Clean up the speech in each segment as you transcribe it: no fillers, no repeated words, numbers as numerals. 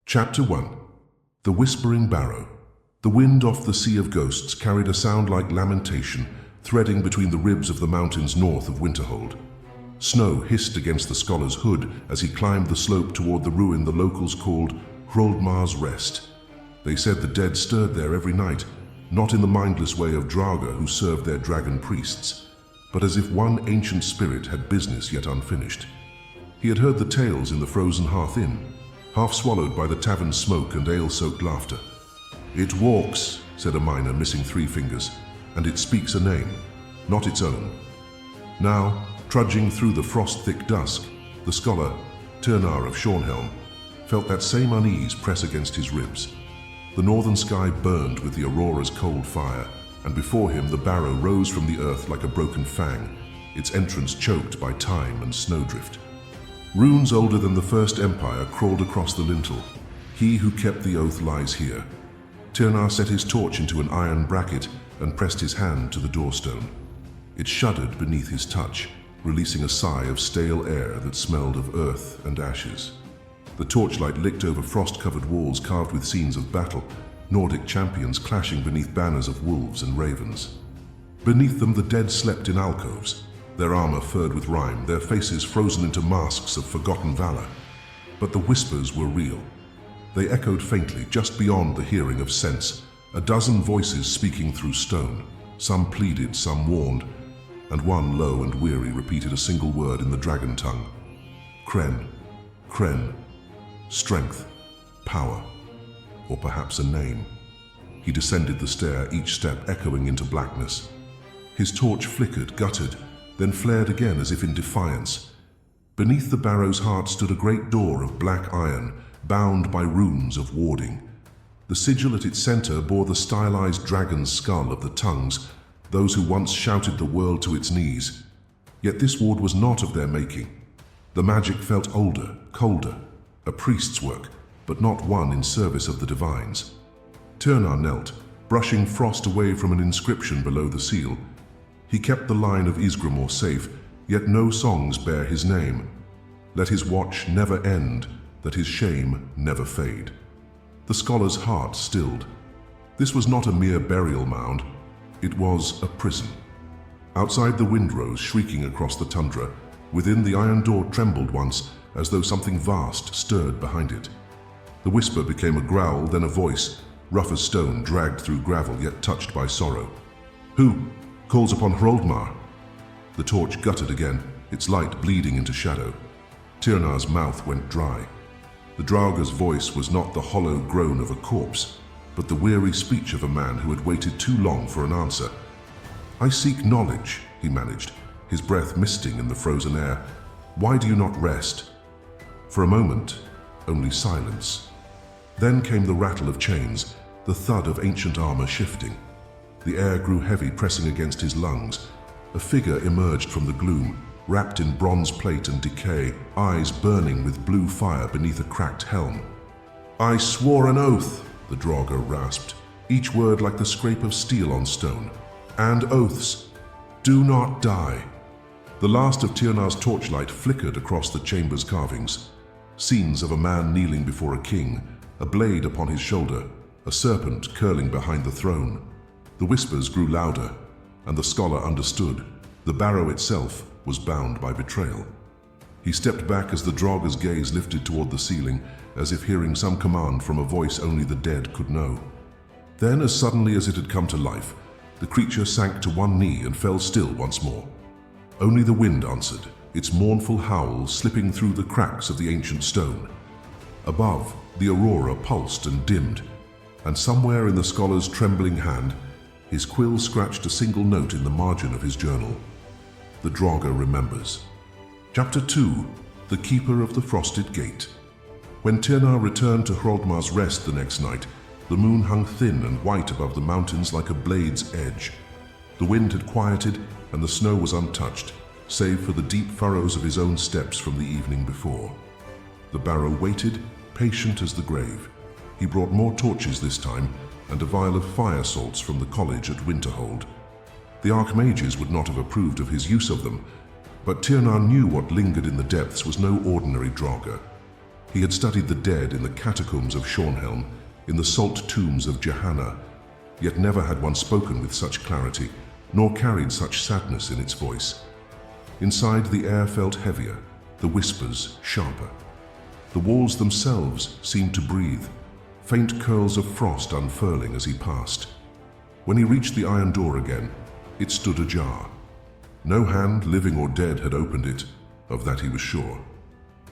Chapter 1. The Whispering Barrow. The wind off the Sea of Ghosts carried a sound like lamentation, threading between the ribs of the mountains north of Winterhold. Snow hissed against the scholar's hood as he climbed the slope toward the ruin the locals called Hroldmar's Rest. They said the dead stirred there every night, not in the mindless way of Draugr who served their dragon priests, but as if one ancient spirit had business yet unfinished. He had heard the tales in the frozen hearth inn, half swallowed by the tavern's smoke and ale-soaked laughter. "It walks," said a miner missing 3 fingers, "and it speaks a name, not its own." Now, trudging through the frost-thick dusk, the scholar, Draugr of Shornhelm, felt that same unease press against his ribs. The northern sky burned with the aurora's cold fire, and before him the barrow rose from the earth like a broken fang, its entrance choked by time and snowdrift. Runes older than the First Empire crawled across the lintel. He who kept the oath lies here. Draugr set his torch into an iron bracket and pressed his hand to the doorstone. It shuddered beneath his touch, releasing a sigh of stale air that smelled of earth and ashes. The torchlight licked over frost-covered walls carved with scenes of battle, Nordic champions clashing beneath banners of wolves and ravens. Beneath them the dead slept in alcoves, their armor furred with rime, their faces frozen into masks of forgotten valor. But the whispers were real. They echoed faintly, just beyond the hearing of sense, a dozen voices speaking through stone. Some pleaded, some warned, and one, low and weary, repeated a single word in the dragon tongue. Kren, Kren, strength, power, or perhaps a name. He descended the stair, each step echoing into blackness. His torch flickered, guttered, then flared again as if in defiance. Beneath the barrow's heart stood a great door of black iron, bound by runes of warding. The sigil at its center bore the stylized dragon's skull of the tongues, those who once shouted the world to its knees. Yet this ward was not of their making. The magic felt older, colder, a priest's work, but not one in service of the divines. Draugr knelt, brushing frost away from an inscription below the seal. He kept the line of Ysgramor safe, yet no songs bear his name. Let his watch never end, that his shame never fade. The scholar's heart stilled. This was not a mere burial mound, it was a prison. Outside the wind rose, shrieking across the tundra. Within, the iron door trembled once, as though something vast stirred behind it. The whisper became a growl, then a voice, rough as stone, dragged through gravel yet touched by sorrow. "Who calls upon Hroldmar?" The torch guttered again, its light bleeding into shadow. Draug's mouth went dry. The Draugr's voice was not the hollow groan of a corpse, but the weary speech of a man who had waited too long for an answer. "I seek knowledge," he managed, his breath misting in the frozen air. "Why do you not rest?" For a moment, only silence. Then came the rattle of chains, the thud of ancient armor shifting. The air grew heavy, pressing against his lungs. A figure emerged from the gloom, wrapped in bronze plate and decay, eyes burning with blue fire beneath a cracked helm. "I swore an oath," the Draugr rasped, each word like the scrape of steel on stone. "And oaths. Do not die." The last of Draug's torchlight flickered across the chamber's carvings. Scenes of a man kneeling before a king, a blade upon his shoulder, a serpent curling behind the throne. The whispers grew louder, and the scholar understood. The barrow itself was bound by betrayal. He stepped back as the Draugr's gaze lifted toward the ceiling, as if hearing some command from a voice only the dead could know. Then, as suddenly as it had come to life, the creature sank to one knee and fell still once more. Only the wind answered, its mournful howl slipping through the cracks of the ancient stone. Above, the aurora pulsed and dimmed, and somewhere in the scholar's trembling hand, his quill scratched a single note in the margin of his journal. The Draugr remembers. Chapter 2. The Keeper of the Frosted Gate. When Draugr returned to Hroldmar's Rest the next night, the moon hung thin and white above the mountains like a blade's edge. The wind had quieted, and the snow was untouched, save for the deep furrows of his own steps from the evening before. The barrow waited, patient as the grave. He brought more torches this time, and a vial of fire salts from the college at Winterhold. The archmages would not have approved of his use of them, but Draugr knew what lingered in the depths was no ordinary Draugr. He had studied the dead in the catacombs of Shornhelm, in the salt tombs of Johanna, yet never had one spoken with such clarity, nor carried such sadness in its voice. Inside, the air felt heavier, the whispers sharper. The walls themselves seemed to breathe, faint curls of frost unfurling as he passed. When he reached the iron door again, it stood ajar. No hand, living or dead, had opened it, of that he was sure.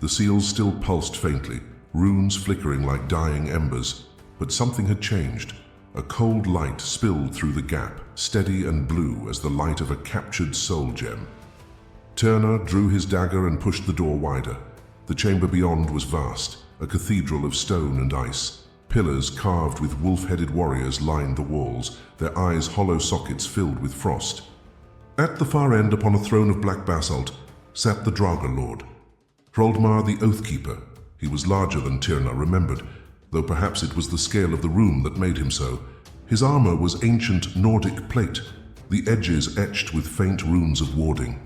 The seals still pulsed faintly, runes flickering like dying embers, but something had changed. A cold light spilled through the gap, steady and blue as the light of a captured soul gem. Turner drew his dagger and pushed the door wider. The chamber beyond was vast, a cathedral of stone and ice. Pillars carved with wolf-headed warriors lined the walls, their eyes hollow sockets filled with frost. At the far end, upon a throne of black basalt, sat the Draugr Lord, Hroldmar the Oathkeeper. He was larger than Tyrna remembered, though perhaps it was the scale of the room that made him so. His armor was ancient Nordic plate, the edges etched with faint runes of warding.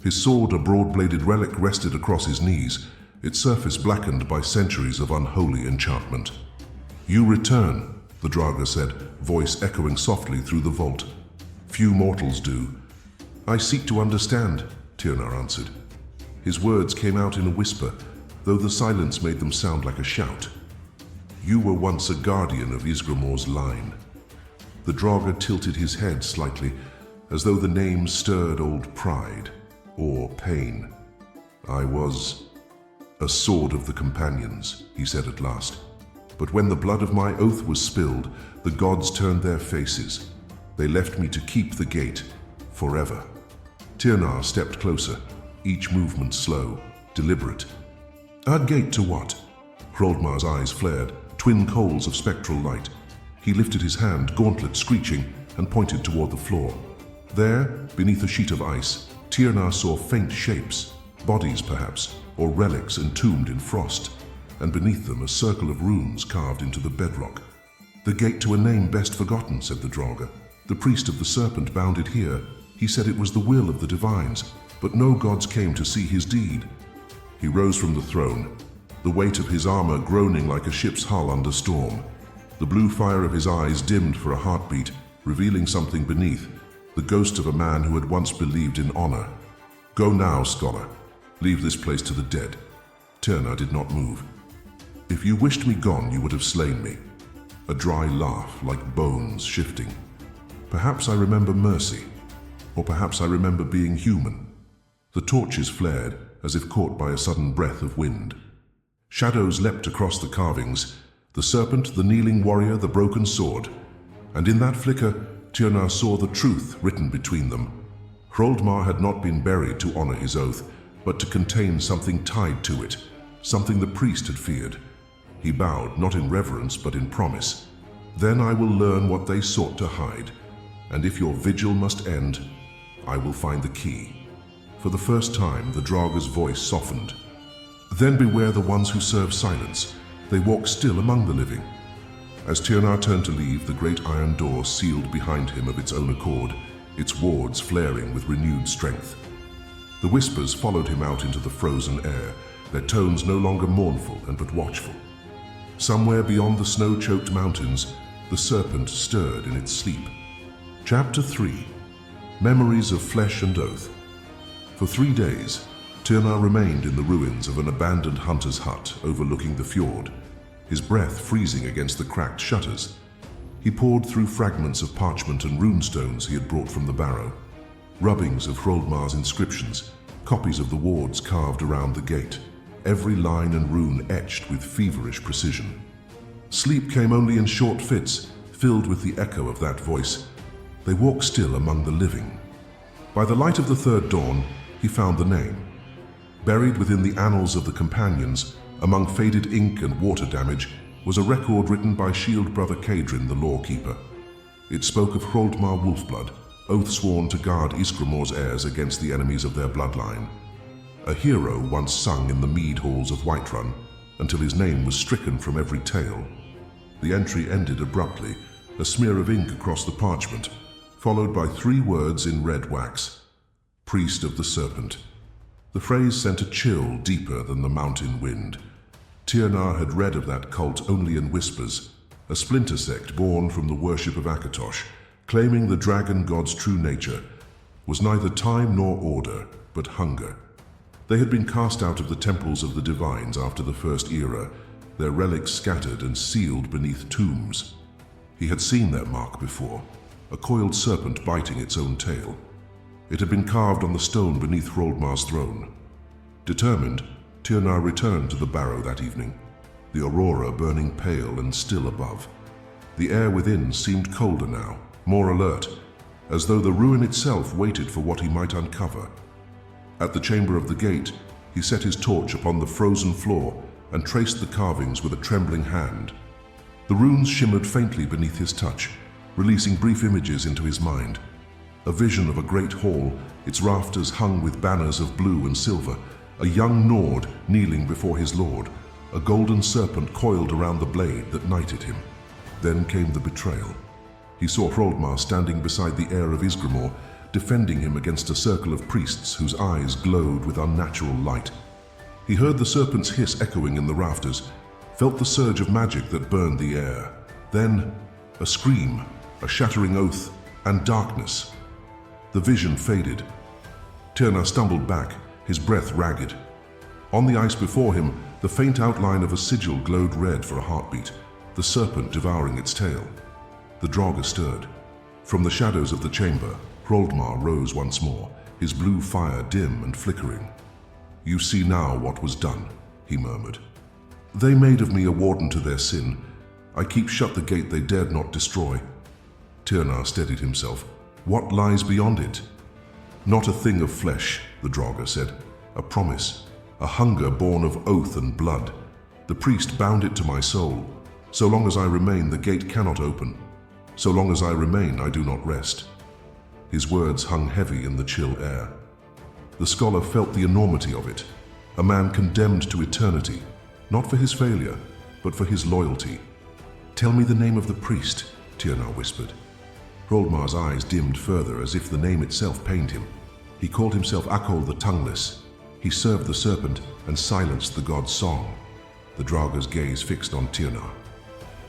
His sword, a broad-bladed relic, rested across his knees, its surface blackened by centuries of unholy enchantment. "You return," the Draugr said, voice echoing softly through the vault. "Few mortals do." "I seek to understand," Tyrna answered. His words came out in a whisper, though the silence made them sound like a shout. "You were once a guardian of Ysgramor's line." The Draugr tilted his head slightly, as though the name stirred old pride, or pain. "I was a sword of the companions," he said at last. "But when the blood of my oath was spilled, the gods turned their faces. They left me to keep the gate, forever." Tyrna stepped closer, each movement slow, deliberate. "A gate to what?" Hroldmar's eyes flared, twin coals of spectral light. He lifted his hand, gauntlet screeching, and pointed toward the floor. There, beneath a sheet of ice, Tyrna saw faint shapes, bodies perhaps, or relics entombed in frost, and beneath them a circle of runes carved into the bedrock. "The gate to a name best forgotten," said the Draugr. "The priest of the serpent bound it here. He said it was the will of the divines, but no gods came to see his deed." He rose from the throne, the weight of his armor groaning like a ship's hull under storm. The blue fire of his eyes dimmed for a heartbeat, revealing something beneath, the ghost of a man who had once believed in honor. "Go now, scholar. Leave this place to the dead." Tyrna did not move. "If you wished me gone, you would have slain me." A dry laugh, like bones shifting. "Perhaps I remember mercy, or perhaps I remember being human." The torches flared, as if caught by a sudden breath of wind. Shadows leapt across the carvings, the serpent, the kneeling warrior, the broken sword. And in that flicker, Tyrna saw the truth written between them. Hroldmar had not been buried to honor his oath, but to contain something tied to it, something the priest had feared. He bowed, not in reverence, but in promise. "Then I will learn what they sought to hide, and if your vigil must end, I will find the key." For the first time, the Draugr's voice softened. "Then beware the ones who serve silence. They walk still among the living." As Tyrna turned to leave, the great iron door sealed behind him of its own accord, its wards flaring with renewed strength. The whispers followed him out into the frozen air, their tones no longer mournful and but watchful. Somewhere beyond the snow-choked mountains, the serpent stirred in its sleep. Chapter 3. Memories of Flesh and Oath. For 3 days, Tyrna remained in the ruins of an abandoned hunter's hut overlooking the fjord, his breath freezing against the cracked shutters. He pored through fragments of parchment and runestones he had brought from the barrow, rubbings of Hroldmar's inscriptions, copies of the wards carved around the gate, every line and rune etched with feverish precision. Sleep came only in short fits, filled with the echo of that voice. They walk still among the living. By the light of the third dawn, he found the name. Buried within the annals of the companions, among faded ink and water damage, was a record written by shield brother Kadrin, the lawkeeper. It spoke of Hroldmar Wolfblood, oath sworn to guard Ysgramor's heirs against the enemies of their bloodline. A hero once sung in the mead halls of Whiterun, until his name was stricken from every tale. The entry ended abruptly, a smear of ink across the parchment, followed by 3 words in red wax: "Priest of the Serpent." The phrase sent a chill deeper than the mountain wind. Tiernar had read of that cult only in whispers, a splinter sect born from the worship of Akatosh, claiming the dragon god's true nature was neither time nor order, but hunger. They had been cast out of the temples of the divines after the First Era, their relics scattered and sealed beneath tombs. He had seen their mark before, a coiled serpent biting its own tail. It had been carved on the stone beneath Hroldmar's throne. Determined, Tiernar returned to the barrow that evening, the aurora burning pale and still above. The air within seemed colder now, more alert, as though the ruin itself waited for what he might uncover. At the chamber of the gate, he set his torch upon the frozen floor and traced the carvings with a trembling hand. The runes shimmered faintly beneath his touch, releasing brief images into his mind. A vision of a great hall, its rafters hung with banners of blue and silver, a young Nord kneeling before his lord, a golden serpent coiled around the blade that knighted him. Then came the betrayal. He saw Hroldmar standing beside the heir of Ysgramor, defending him against a circle of priests whose eyes glowed with unnatural light. He heard the serpent's hiss echoing in the rafters, felt the surge of magic that burned the air. Then, a scream, a shattering oath, and darkness. The vision faded. Tiernar stumbled back, his breath ragged. On the ice before him, the faint outline of a sigil glowed red for a heartbeat, the serpent devouring its tail. The Draugr stirred. From the shadows of the chamber, Hroldmar rose once more, his blue fire dim and flickering. "You see now what was done," he murmured. "They made of me a warden to their sin. I keep shut the gate they dared not destroy." Tiernar steadied himself. "What lies beyond it?" "Not a thing of flesh," the Draugr said. "A promise, a hunger born of oath and blood. The priest bound it to my soul. So long as I remain, the gate cannot open. So long as I remain, I do not rest." His words hung heavy in the chill air. The scholar felt the enormity of it. A man condemned to eternity, not for his failure, but for his loyalty. "Tell me the name of the priest," Tiernar whispered. Hroldmar's eyes dimmed further as if the name itself pained him. He called himself Akol the Tongueless. He served the serpent and silenced the god's song. The Draugr's gaze fixed on Tiernar.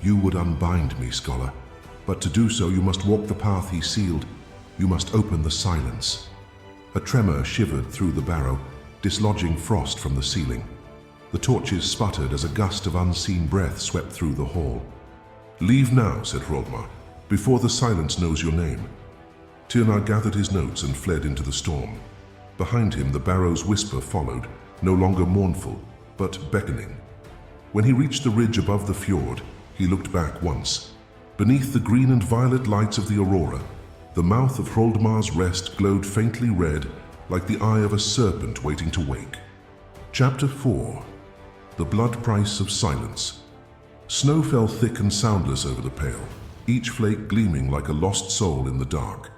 "You would unbind me, scholar, but to do so you must walk the path he sealed. You must open the silence." A tremor shivered through the barrow, dislodging frost from the ceiling. The torches sputtered as a gust of unseen breath swept through the hall. "Leave now," said Hroldmar, "before the silence knows your name." Tiernar gathered his notes and fled into the storm. Behind him, the barrow's whisper followed, no longer mournful, but beckoning. When he reached the ridge above the fjord, he looked back once. Beneath the green and violet lights of the aurora, the mouth of Hroldmar's Rest glowed faintly red, like the eye of a serpent waiting to wake. Chapter 4. The Blood Price of Silence. Snow fell thick and soundless over the Pale, each flake gleaming like a lost soul in the dark.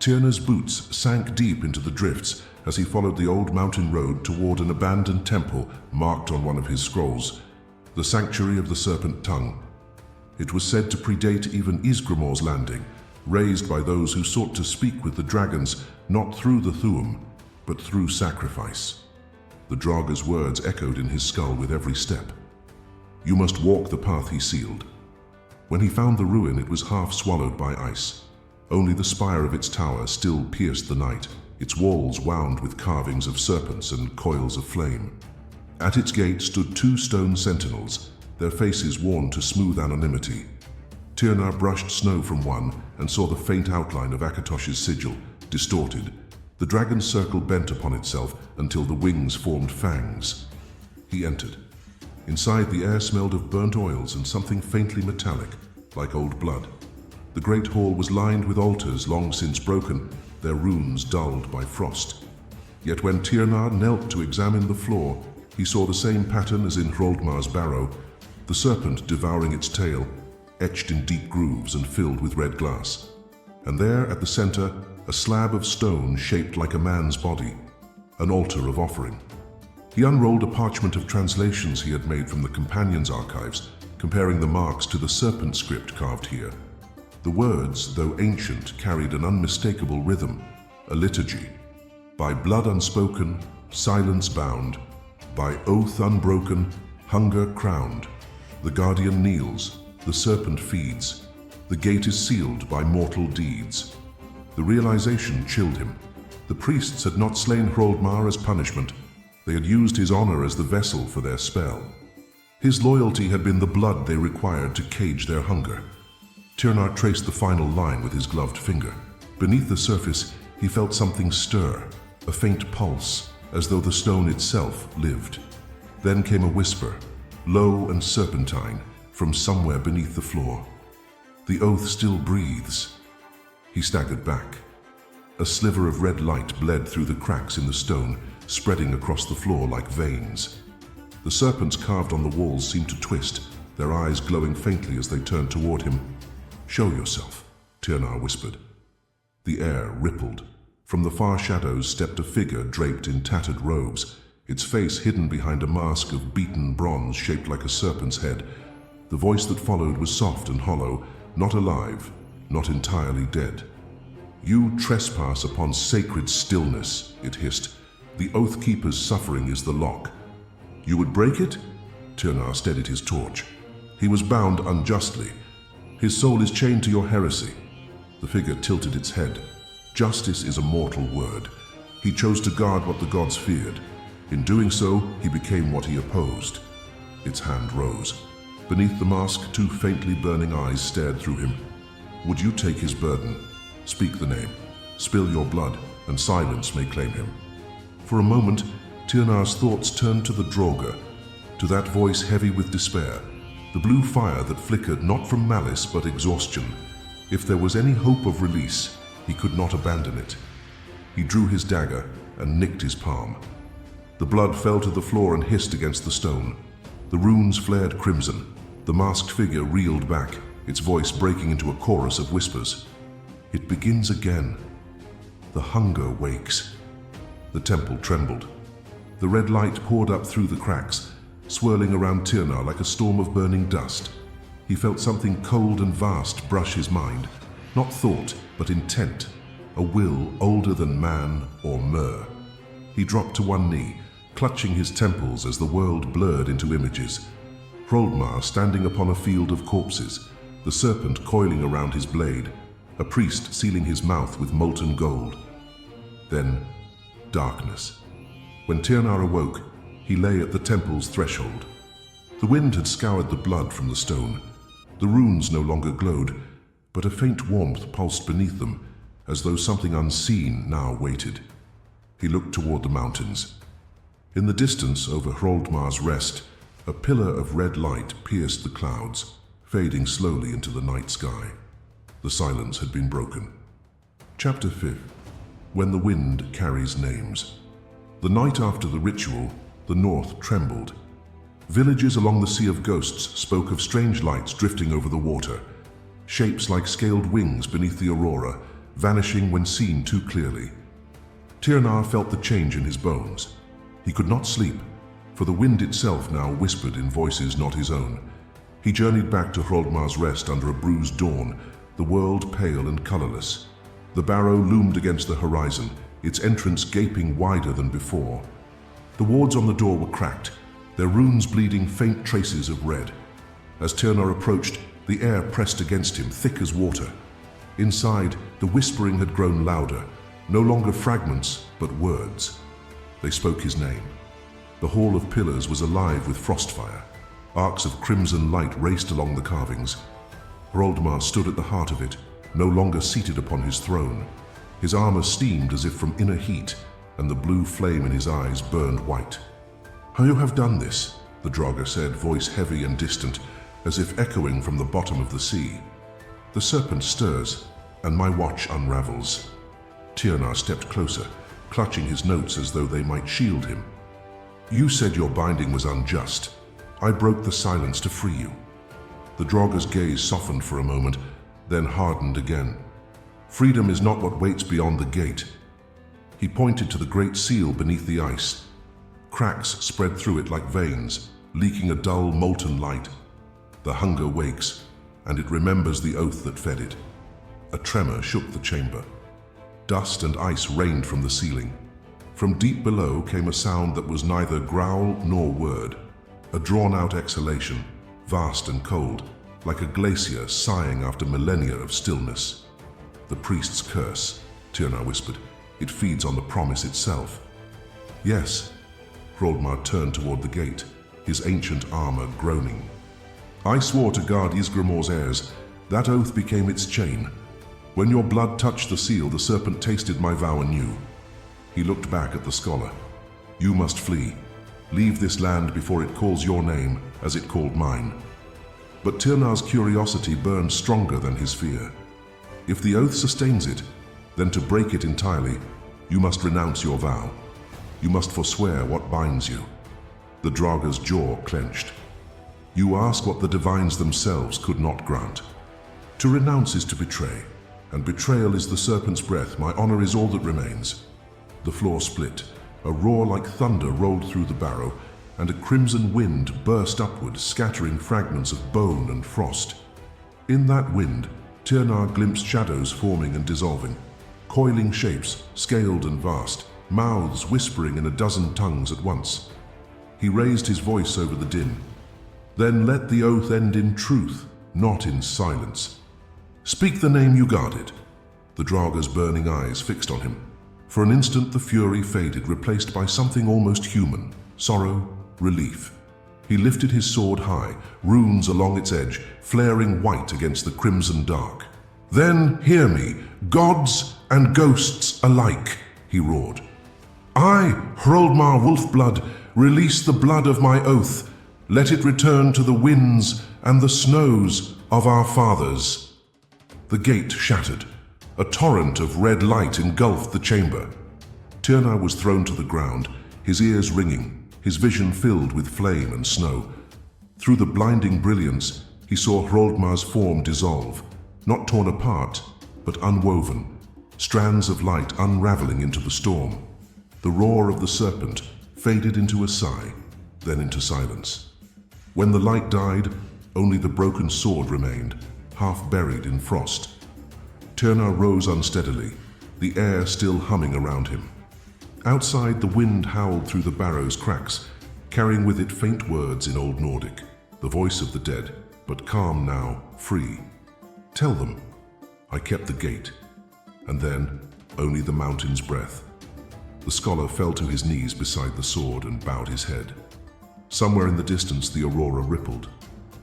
Tiernar's boots sank deep into the drifts as he followed the old mountain road toward an abandoned temple marked on one of his scrolls, the Sanctuary of the Serpent Tongue. It was said to predate even Ysgramor's landing, raised by those who sought to speak with the dragons not through the Thuum, but through sacrifice. The Draugr's words echoed in his skull with every step. You must walk the path he sealed. When he found the ruin, it was half swallowed by ice. Only the spire of its tower still pierced the night, its walls wound with carvings of serpents and coils of flame. At its gate stood 2 stone sentinels, their faces worn to smooth anonymity. Tiernar brushed snow from one and saw the faint outline of Akatosh's sigil, distorted. The dragon's circle bent upon itself until the wings formed fangs. He entered. Inside, the air smelled of burnt oils and something faintly metallic, like old blood. The great hall was lined with altars long since broken, their runes dulled by frost. Yet when Tiernar knelt to examine the floor, he saw the same pattern as in Hroldmar's barrow, the serpent devouring its tail, etched in deep grooves and filled with red glass. And there, at the center, a slab of stone shaped like a man's body, an altar of offering. He unrolled a parchment of translations he had made from the Companion's archives, comparing the marks to the serpent script carved here. The words, though ancient, carried an unmistakable rhythm, a liturgy. By blood unspoken, silence bound, by oath unbroken, Hunger crowned. The guardian kneels, the serpent feeds. The gate is sealed by mortal deeds. The realization chilled him. The priests had not slain Hroldmar as punishment. They had used his honor as the vessel for their spell. His loyalty had been the blood they required to cage their hunger. Tirnar traced the final line with his gloved finger. Beneath the surface, he felt something stir, a faint pulse, as though the stone itself lived. Then came a whisper, low and serpentine, from somewhere beneath the floor. The oath still breathes. He staggered back. A sliver of red light bled through the cracks in the stone, spreading across the floor like veins. The serpents carved on the walls seemed to twist, their eyes glowing faintly as they turned toward him. "Show yourself," Tirnar whispered. The air rippled. From the far shadows stepped a figure draped in tattered robes, its face hidden behind a mask of beaten bronze shaped like a serpent's head. The voice that followed was soft and hollow, not alive, not entirely dead. "You trespass upon sacred stillness," it hissed. "The Oath Keeper's suffering is the lock. You would break it?" Tirnar steadied his torch. "He was bound unjustly. His soul is chained to your heresy." The figure tilted its head. "Justice is a mortal word. He chose to guard what the gods feared. In doing so, he became what he opposed." Its hand rose. Beneath the mask, two faintly burning eyes stared through him. "Would you take his burden? Speak the name. Spill your blood, and silence may claim him." For a moment, Tirnar's thoughts turned to the Draugr, to that voice heavy with despair, the blue fire that flickered not from malice but exhaustion. If there was any hope of release, he could not abandon it. He drew his dagger and nicked his palm. The blood fell to the floor and hissed against the stone. The runes flared crimson. The masked figure reeled back, its voice breaking into a chorus of whispers. "It begins again. The hunger wakes." The temple trembled. The red light poured up through the cracks, swirling around Tirnar like a storm of burning dust. He felt something cold and vast brush his mind. Not thought, but intent. A will older than man or myrrh. He dropped to one knee, clutching his temples as the world blurred into images. Hroldmar standing upon a field of corpses, the serpent coiling around his blade, a priest sealing his mouth with molten gold. Then, darkness. When Tirnar awoke, he lay at the temple's threshold. The wind had scoured the blood from the stone. The runes no longer glowed, but a faint warmth pulsed beneath them, as though something unseen now waited. He looked toward the mountains. In the distance, over Hroldmar's rest, a pillar of red light pierced the clouds, fading slowly into the night sky. The silence had been broken. Chapter 5. When the wind carries names. The night after the ritual, the north trembled. Villages along the Sea of Ghosts spoke of strange lights drifting over the water, shapes like scaled wings beneath the aurora, vanishing when seen too clearly. Tirnar felt the change in his bones. He could not sleep, for the wind itself now whispered in voices not his own. He journeyed back to Hroldmar's rest under a bruised dawn, the world pale and colorless. The barrow loomed against the horizon, its entrance gaping wider than before. The wards on the door were cracked, their runes bleeding faint traces of red. As Tirnar approached, the air pressed against him, thick as water. Inside, the whispering had grown louder, no longer fragments, but words. They spoke his name. The Hall of Pillars was alive with frostfire. Arcs of crimson light raced along the carvings. Hroldmar stood at the heart of it, no longer seated upon his throne. His armor steamed as if from inner heat, and the blue flame in his eyes burned white. "How you have done this," the Draugr said, voice heavy and distant, as if echoing from the bottom of the sea. "The serpent stirs, and my watch unravels." Tirnar stepped closer, clutching his notes as though they might shield him. "You said your binding was unjust. I broke the silence to free you." The Draugr's gaze softened for a moment, then hardened again. "Freedom is not what waits beyond the gate." He pointed to the great seal beneath the ice. Cracks spread through it like veins, leaking a dull, molten light. The hunger wakes, and it remembers the oath that fed it. A tremor shook the chamber. Dust and ice rained from the ceiling. From deep below came a sound that was neither growl nor word. a drawn-out exhalation, vast and cold, like a glacier sighing after millennia of stillness. "The priest's curse," Tyrnar whispered. "It feeds on the promise itself." "Yes." Hroldmar turned toward the gate, his ancient armor groaning. "I swore to guard Ysgramor's heirs. That oath became its chain. When your blood touched the seal, the serpent tasted my vow anew." He looked back at the scholar. "You must flee. Leave this land before it calls your name, as it called mine." But Tyrnar's curiosity burned stronger than his fear. "If the oath sustains it, then to break it entirely, you must renounce your vow. You must forswear what binds you." The Draugr's jaw clenched. "You ask what the divines themselves could not grant. To renounce is to betray, and betrayal is the serpent's breath. My honor is all that remains." The floor split. A roar like thunder rolled through the barrow, and a crimson wind burst upward, scattering fragments of bone and frost. In that wind, Tyrnar glimpsed shadows forming and dissolving, coiling shapes, scaled and vast, mouths whispering in a dozen tongues at once. He raised his voice over the din. "Then let the oath end in truth, not in silence. Speak the name you guarded." The Draugr's burning eyes fixed on him. For an instant the fury faded, replaced by something almost human: sorrow, relief. He lifted his sword high, runes along its edge, flaring white against the crimson dark. "Then hear me, gods and ghosts alike," he roared. "I, Hroldmar Wolfblood, release the blood of my oath. Let it return to the winds and the snows of our fathers." The gate shattered. A torrent of red light engulfed the chamber. Tyrnar was thrown to the ground, his ears ringing, his vision filled with flame and snow. Through the blinding brilliance, he saw Hroldmar's form dissolve, not torn apart, but unwoven, strands of light unraveling into the storm. The roar of the serpent faded into a sigh, then into silence. When the light died, only the broken sword remained, half buried in frost. Tyrnar rose unsteadily, the air still humming around him. Outside, the wind howled through the barrow's cracks, carrying with it faint words in Old Nordic, the voice of the dead, but calm now, free. "Tell them, I kept the gate." And then, only the mountain's breath. The scholar fell to his knees beside the sword and bowed his head. Somewhere in the distance, the aurora rippled,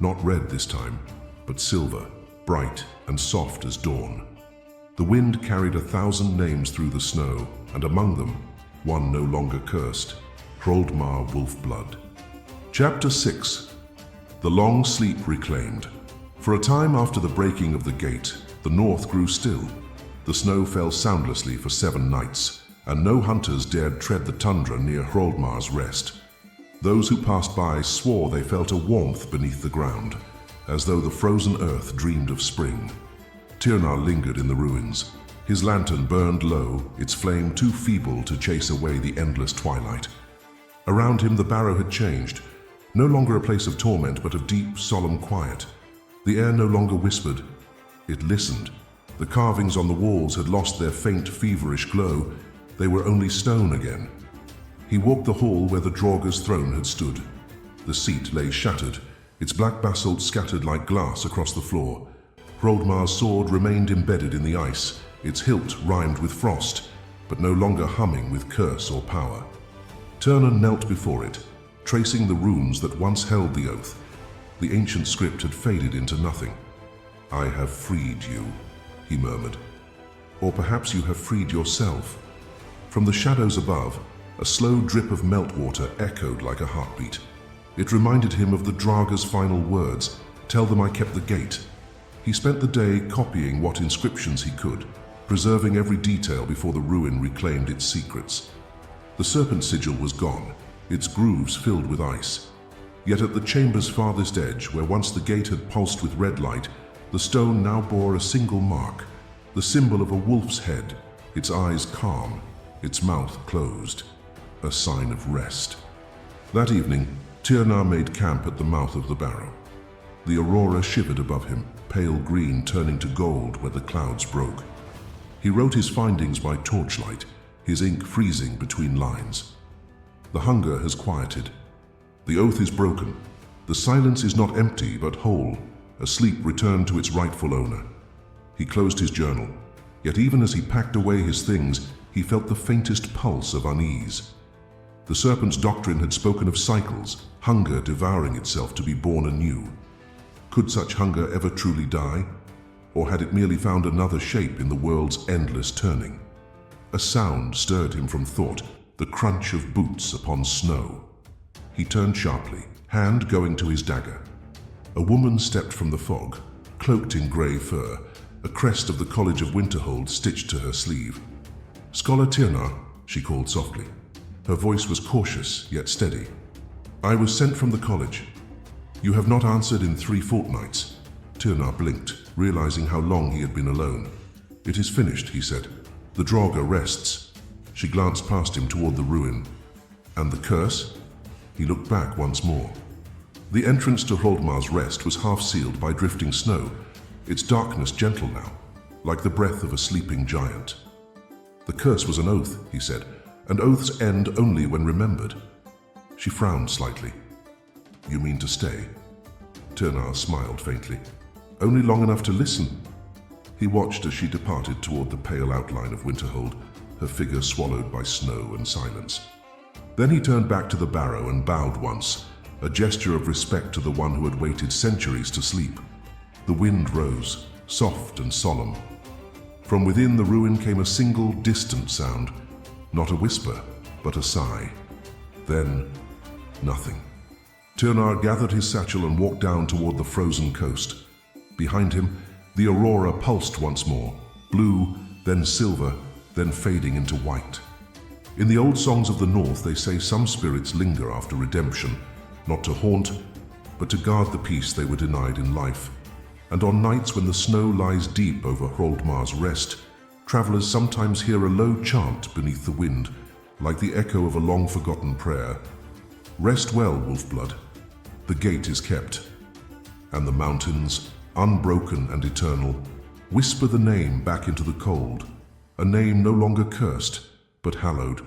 not red this time, but silver, bright and soft as dawn. The wind carried 1,000 names through the snow, and among them, one no longer cursed: Hroldmar Wolfblood. Chapter 6. The Long Sleep Reclaimed. For a time after the breaking of the gate, the north grew still. The snow fell soundlessly for 7 nights, and no hunters dared tread the tundra near Hroldmar's rest. Those who passed by swore they felt a warmth beneath the ground, as though the frozen earth dreamed of spring. Tyrnar lingered in the ruins. His lantern burned low, its flame too feeble to chase away the endless twilight. Around him the barrow had changed, no longer a place of torment, but of deep, solemn quiet. The air no longer whispered, it listened. The carvings on the walls had lost their faint, feverish glow. They were only stone again. He walked the hall where the Draugr's throne had stood. The seat lay shattered, its black basalt scattered like glass across the floor. Hroldmar's sword remained embedded in the ice, its hilt rimed with frost, but no longer humming with curse or power. Tyrnar knelt before it, tracing the runes that once held the oath. The ancient script had faded into nothing. "I have freed you," he murmured. "Or perhaps you have freed yourself." From the shadows above, a slow drip of meltwater echoed like a heartbeat. It reminded him of the Draugr's final words, "Tell them I kept the gate." He spent the day copying what inscriptions he could, preserving every detail before the ruin reclaimed its secrets. The serpent sigil was gone, its grooves filled with ice. Yet at the chamber's farthest edge, where once the gate had pulsed with red light, the stone now bore a single mark, the symbol of a wolf's head, its eyes calm, its mouth closed, a sign of rest. That evening, Tyrnar made camp at the mouth of the barrow. The aurora shivered above him, pale green turning to gold where the clouds broke. He wrote his findings by torchlight, his ink freezing between lines. "The hunger has quieted. The oath is broken. The silence is not empty, but whole, a sleep returned to its rightful owner. He closed his journal, yet even as he packed away his things, he felt the faintest pulse of unease. The serpent's doctrine had spoken of cycles, hunger devouring itself to be born anew. Could such hunger ever truly die? Or had it merely found another shape in the world's endless turning? A sound stirred him from thought, the crunch of boots upon snow. He turned sharply, hand going to his dagger. A woman stepped from the fog, cloaked in grey fur, a crest of the College of Winterhold stitched to her sleeve. "Scholar Tirnar," she called softly. Her voice was cautious yet steady. "I was sent from the college. You have not answered in 3 fortnights." Tirnar blinked, realizing how long he had been alone. "It is finished," he said. "The Draugr rests." She glanced past him toward the ruin. "And the curse?" He looked back once more. The entrance to Hroldmar's Rest was half sealed by drifting snow, its darkness gentle now, like the breath of a sleeping giant. "The curse was an oath," he said, "and oaths end only when remembered." She frowned slightly. "You mean to stay?" Tirnar smiled faintly. "Only long enough to listen." He watched as she departed toward the pale outline of Winterhold, her figure swallowed by snow and silence. Then he turned back to the barrow and bowed once, a gesture of respect to the one who had waited centuries to sleep. The wind rose, soft and solemn. From within the ruin came a single, distant sound, not a whisper, but a sigh. Then, nothing. Tirnar gathered his satchel and walked down toward the frozen coast. Behind him, the aurora pulsed once more, blue, then silver, then fading into white. In the old songs of the North, they say some spirits linger after redemption, not to haunt, but to guard the peace they were denied in life. And on nights when the snow lies deep over Hroldmar's Rest, travelers sometimes hear a low chant beneath the wind, like the echo of a long-forgotten prayer. "Rest well, Wolfblood. The gate is kept." And the mountains, unbroken and eternal, whisper the name back into the cold, a name no longer cursed, but hallowed,